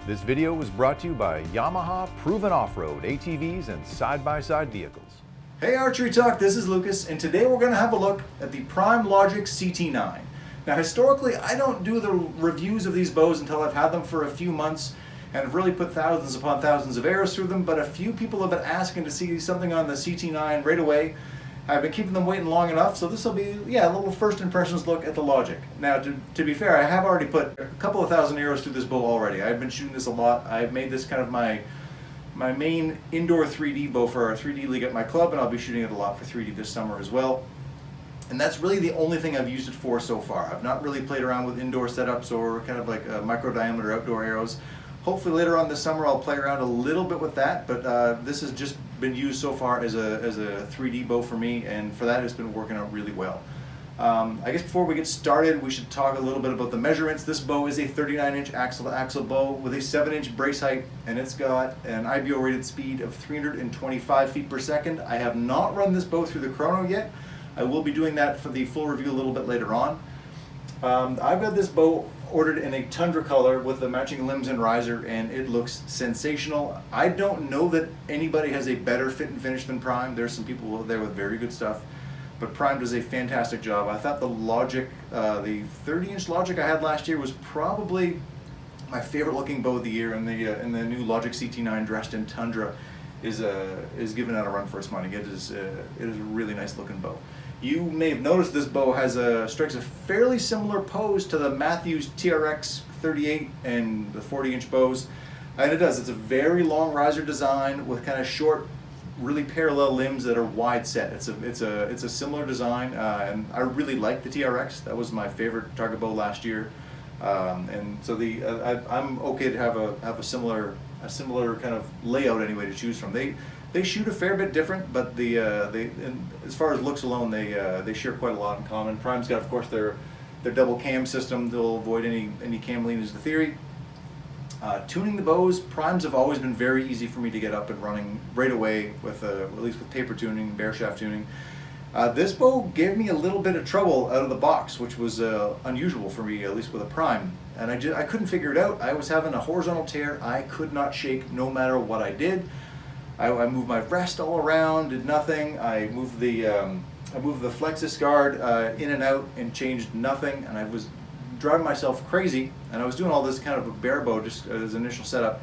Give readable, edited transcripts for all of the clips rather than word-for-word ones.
This video was brought to you by Yamaha Proven Off-Road ATVs and side-by-side vehicles. Hey ArcheryTalk, this is Lucas, and today we're going to have a look at the Prime Logic CT9. Now historically, I don't do the reviews of these bows until I've had them for a few months and have really put thousands upon thousands of arrows through them, but a few people have been asking to see something on the CT9 right away. I've been keeping them waiting long enough, so this will be, a little first impressions look at the Logic. Now, to be fair, I have already put a couple of thousand arrows through this bow already. I've been shooting this a lot. I've made this kind of my main indoor 3D bow for our 3D league at my club, and I'll be shooting it a lot for 3D this summer as well. And that's really the only thing I've used it for so far. I've not really played around with indoor setups or kind of like micro diameter outdoor arrows. Hopefully later on this summer I'll play around a little bit with that, but this has just been used so far as a 3D bow for me, and for that it's been working out really well. I guess before we get started, we should talk a little bit about the measurements. This bow is a 39-inch axle-to-axle bow with a 7-inch brace height, and it's got an IBO rated speed of 325 feet per second. I have not run this bow through the chrono yet. I will be doing that for the full review a little bit later on. I've got this bow ordered in a tundra color with the matching limbs and riser, and it looks sensational. I don't know that anybody has a better fit and finish than Prime. There's some people out there with very good stuff, but Prime does a fantastic job. I thought the Logic, the 30-inch Logic I had last year was probably my favorite looking bow of the year, and the new Logic CT9 dressed in tundra is giving out a run for its money. It is a really nice looking bow. You may have noticed this bow strikes a fairly similar pose to the Matthews TRX 38 and the 40-inch bows, and it does. It's a very long riser design with kind of short, really parallel limbs that are wide set. It's a similar design, and I really like the TRX. That was my favorite target bow last year, and so I'm okay to have a similar kind of layout anyway to choose from. They shoot a fair bit different, but as far as looks alone, they share quite a lot in common. Prime's got, of course, their double cam system. They'll avoid any cam lean is the theory. Tuning the bows, Primes have always been very easy for me to get up and running right away with at least with taper tuning, bare shaft tuning. This bow gave me a little bit of trouble out of the box, which was unusual for me, at least with a Prime. And I couldn't figure it out. I was having a horizontal tear I could not shake no matter what I did. I moved my rest all around, did nothing. I moved the flexus guard in and out and changed nothing, and I was driving myself crazy. And I was doing all this kind of a bare bow just as initial setup.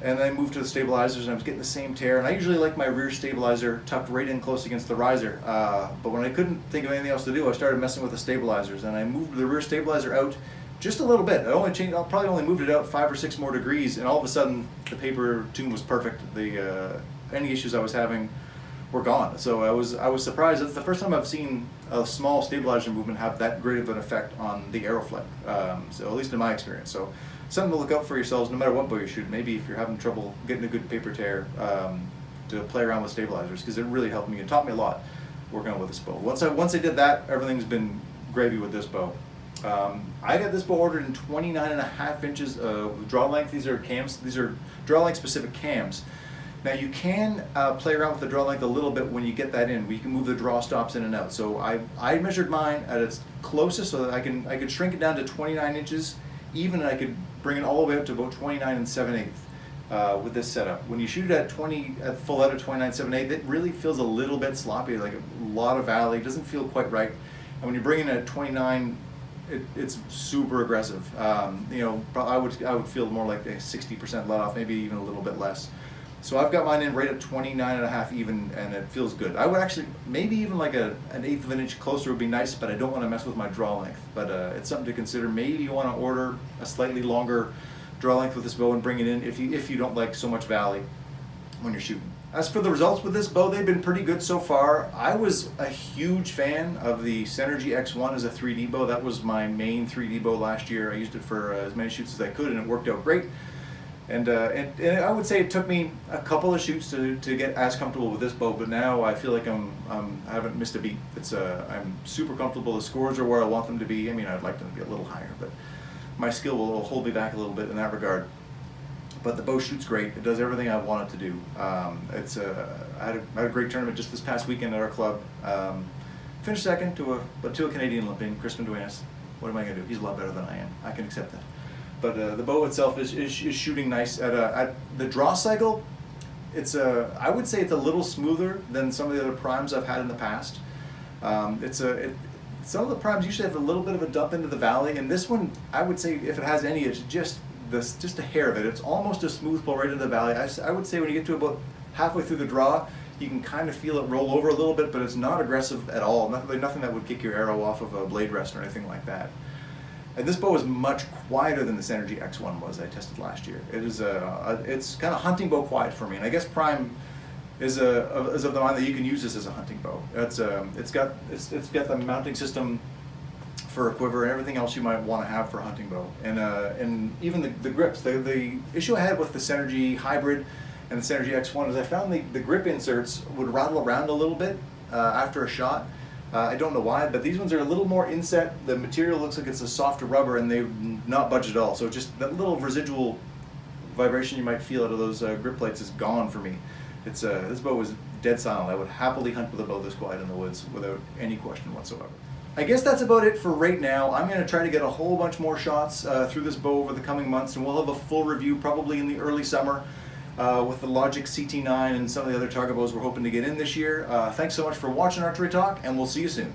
And then I moved to the stabilizers, and I was getting the same tear. And I usually like my rear stabilizer tucked right in close against the riser. But when I couldn't think of anything else to do, I started messing with the stabilizers, and I moved the rear stabilizer out just a little bit. I probably only moved it out 5 or 6 more degrees, and all of a sudden the paper tune was perfect. Any issues I was having were gone. So I was surprised. It's the first time I've seen a small stabilizer movement have that great of an effect on the arrow flight. So at least in my experience. So something to look out for yourselves, no matter what bow you shoot. Maybe if you're having trouble getting a good paper tear, to play around with stabilizers, because it really helped me. It taught me a lot working on with this bow. Once I did that, everything's been gravy with this bow. I got this bow ordered in 29.5 inches draw length. These are cams. These are draw length specific cams. Now you can play around with the draw length a little bit when you get that in. You can move the draw stops in and out. So I measured mine at its closest so that I could shrink it down to 29 inches even, and I could bring it all the way up to about 29 7/8 with this setup. When you shoot at full out of 29 7/8, it really feels a little bit sloppy, like a lot of valley. It doesn't feel quite right. And when you bring it at 29, it's super aggressive. I would feel more like a 60% let off, maybe even a little bit less. So I've got mine in right at 29.5 even, and it feels good. I would actually, maybe even like an 1/8 of an inch closer would be nice, but I don't want to mess with my draw length. But it's something to consider. Maybe you want to order a slightly longer draw length with this bow and bring it in if you don't like so much valley when you're shooting. As for the results with this bow, they've been pretty good so far. I was a huge fan of the Sanergy X1 as a 3D bow. That was my main 3D bow last year. I used it for as many shoots as I could, and it worked out great. And I would say it took me a couple of shoots to get as comfortable with this bow, but now I feel like I haven't missed a beat. I'm super comfortable. The scores are where I want them to be. I mean, I'd like them to be a little higher, but my skill will hold me back a little bit in that regard. But the bow shoots great. It does everything I want it to do. I had a great tournament just this past weekend at our club. Finished second to a Canadian Olympian, Crispin Duenas. What am I going to do? He's a lot better than I am. I can accept that. But the bow itself is shooting nice at the draw cycle. It's I would say it's a little smoother than some of the other primes I've had in the past. Some of the primes usually have a little bit of a dump into the valley, and this one, I would say, if it has any, it's just a hair of it. It's almost a smooth pull right into the valley. I would say when you get to about halfway through the draw, you can kind of feel it roll over a little bit, but it's not aggressive at all. Nothing that would kick your arrow off of a blade rest or anything like that. And this bow is much quieter than the Sanergy X1 was I tested last year. It's kind of hunting bow quiet for me, and I guess Prime is of the mind that you can use this as a hunting bow. It's got the mounting system for a quiver and everything else you might want to have for a hunting bow, and even the grips. The issue I had with the Sanergy Hybrid and the Sanergy X1 is I found the grip inserts would rattle around a little bit after a shot. I don't know why, but these ones are a little more inset. The material looks like it's a softer rubber, and they've not budged at all. So just that little residual vibration you might feel out of those grip plates is gone for me. This bow was dead silent. I would happily hunt with a bow this quiet in the woods without any question whatsoever. I guess that's about it for right now. I'm going to try to get a whole bunch more shots through this bow over the coming months, and we'll have a full review probably in the early summer with the Logic CT9 and some of the other target bows we're hoping to get in this year. Thanks so much for watching Archery Talk, and we'll see you soon.